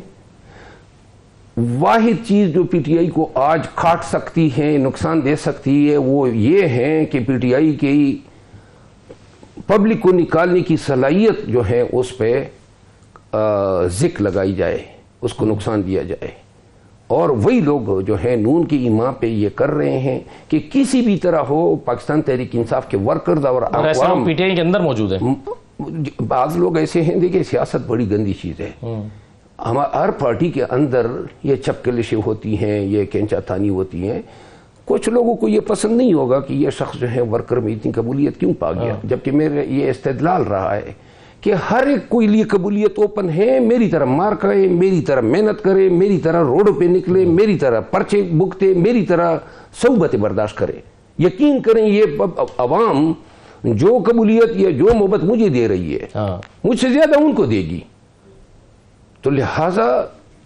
واحد چیز جو پی ٹی آئی کو آج کھاٹ سکتی ہے, نقصان دے سکتی ہے, وہ یہ ہے کہ پی ٹی آئی کی پبلک کو نکالنے کی صلاحیت جو ہے اس پہ ذکر لگائی جائے, اس کو نقصان دیا جائے. اور وہی لوگ جو ہیں نون کی ایما پہ یہ کر رہے ہیں کہ کسی بھی طرح ہو پاکستان تحریک انصاف کے ورکرز اور عوام پی ٹی آئی کے اندر موجود ہیں. بعض لوگ ایسے ہیں, دیکھیں سیاست بڑی گندی چیز ہے. ہر پارٹی کے اندر یہ چپکلشیں ہوتی ہیں, یہ کینچا تھانی ہوتی ہیں. کچھ لوگوں کو یہ پسند نہیں ہوگا کہ یہ شخص جو ہے ورکر میں اتنی قبولیت کیوں پا گیا, جبکہ میرے یہ استدلال رہا ہے کہ ہر ایک کو لیے قبولیت اوپن ہے. میری طرح مار کرے, میری طرح محنت کرے, میری طرح روڈ پہ نکلے, میری طرح پرچے بکتے, میری طرح صحبتیں برداشت کرے. یقین کریں یہ عوام جو قبولیت یا جو محبت مجھے دے رہی ہے مجھ سے زیادہ ان کو دے گی. تو لہٰذا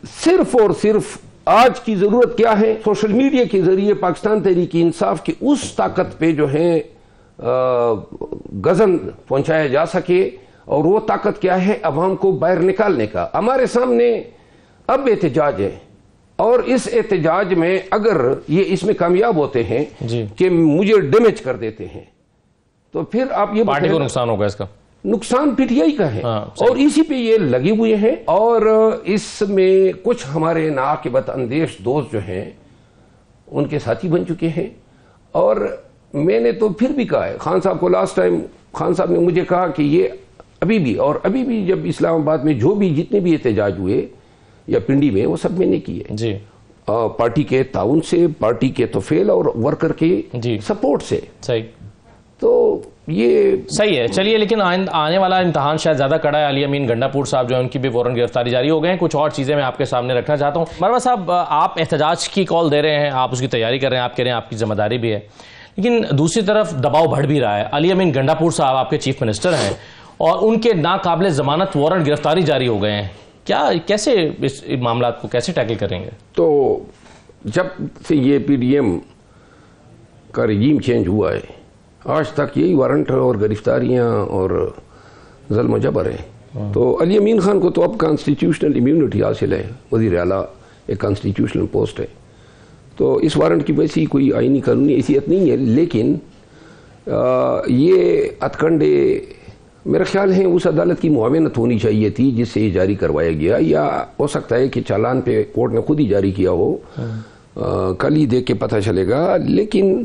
صرف اور صرف آج کی ضرورت کیا ہے, سوشل میڈیا کے ذریعے پاکستان تحریک انصاف کی اس طاقت پہ جو ہے غضن پہنچایا جا سکے. اور وہ طاقت کیا ہے, عوام کو باہر نکالنے کا. ہمارے سامنے اب احتجاج ہے, اور اس احتجاج میں اگر یہ اس میں کامیاب ہوتے ہیں کہ مجھے ڈیمیج کر دیتے ہیں, تو پھر آپ یہ پارٹی کو نقصان ہوگا. اس کا نقصان پی ٹی آئی کا ہے, اور اسی پہ یہ لگے ہوئے ہیں. اور اس میں کچھ ہمارے ناعاقبت اندیش دوست جو ہیں ان کے ساتھی بن چکے ہیں. اور میں نے تو پھر بھی کہا ہے خان صاحب کو, لاسٹ ٹائم خان صاحب نے مجھے کہا کہ یہ ابھی بھی جب اسلام آباد میں جو بھی جتنے بھی احتجاج ہوئے یا پنڈی میں, وہ سب میں نے کیے پارٹی کے تعاون سے, پارٹی کے توفیل اور ورکر کے سپورٹ سے. صحیح, تو یہ صحیح ہے. چلیے, لیکن آنے والا امتحان شاید زیادہ کڑا ہے. علی امین گنڈا پور صاحب جو ہیں ان کی بھی فوراً گرفتاری جاری ہو گئے ہیں. کچھ اور چیزیں میں آپ کے سامنے رکھنا چاہتا ہوں. مروت صاحب, آپ احتجاج کی کال دے رہے ہیں, آپ اس کی تیاری کر رہے ہیں, آپ کہہ رہے ہیں آپ کی ذمہ داری بھی ہے, لیکن دوسری طرف دباؤ بڑھ بھی رہا ہے. علی امین گنڈا پور صاحب آپ کے چیف منسٹر ہیں, اور ان کے ناقابل ضمانت وارنٹ گرفتاری جاری ہو گئے ہیں. کیسے اس معاملات کو کیسے ٹیکل کریں گے؟ تو جب سے یہ پی ڈی ایم کا رجیم چینج ہوا ہے, آج تک یہی وارنٹ اور گرفتاریاں اور ظلم و جبر ہیں. تو علی امین خان کو تو اب کانسٹیٹیوشنل امیونٹی حاصل ہے، وزیر اعلیٰ ایک کانسٹیٹیوشنل پوسٹ ہے، تو اس وارنٹ کی ویسی کوئی آئینی قانونی حیثیت نہیں ہے. لیکن یہ اتکنڈے میرا خیال ہے اس عدالت کی معاونت ہونی چاہیے تھی جس سے یہ جاری کروایا گیا، یا ہو سکتا ہے کہ چالان پہ کورٹ نے خود ہی جاری کیا ہو، کل ہی دیکھ کے پتہ چلے گا. لیکن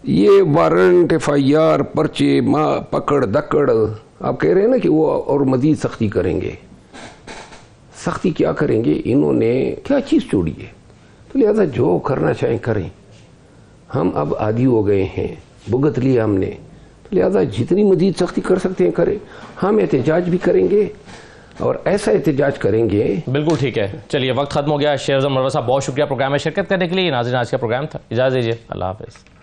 یہ وارنٹ، ایف آئی آر، پرچے، پکڑ دکڑ، آپ کہہ رہے ہیں نا کہ وہ اور مزید سختی کریں گے. سختی کیا کریں گے؟ انہوں نے کیا چیز چھوڑی ہے؟ تو لہذا جو کرنا چاہیں کریں. ہم اب عادی ہو گئے ہیں، بھگت لیا ہم نے، لہذا جتنی مزید سختی کر سکتے ہیں کریں. ہم احتجاج بھی کریں گے اور ایسا احتجاج کریں گے. بالکل ٹھیک ہے. چلیے وقت ختم ہو گیا. شیخ اعظم منور صاحب بہت شکریہ پروگرام میں شرکت کرنے کے لیے. ناظرین آج کا پروگرام تھا، اجازت دیجیے. اللہ حافظ.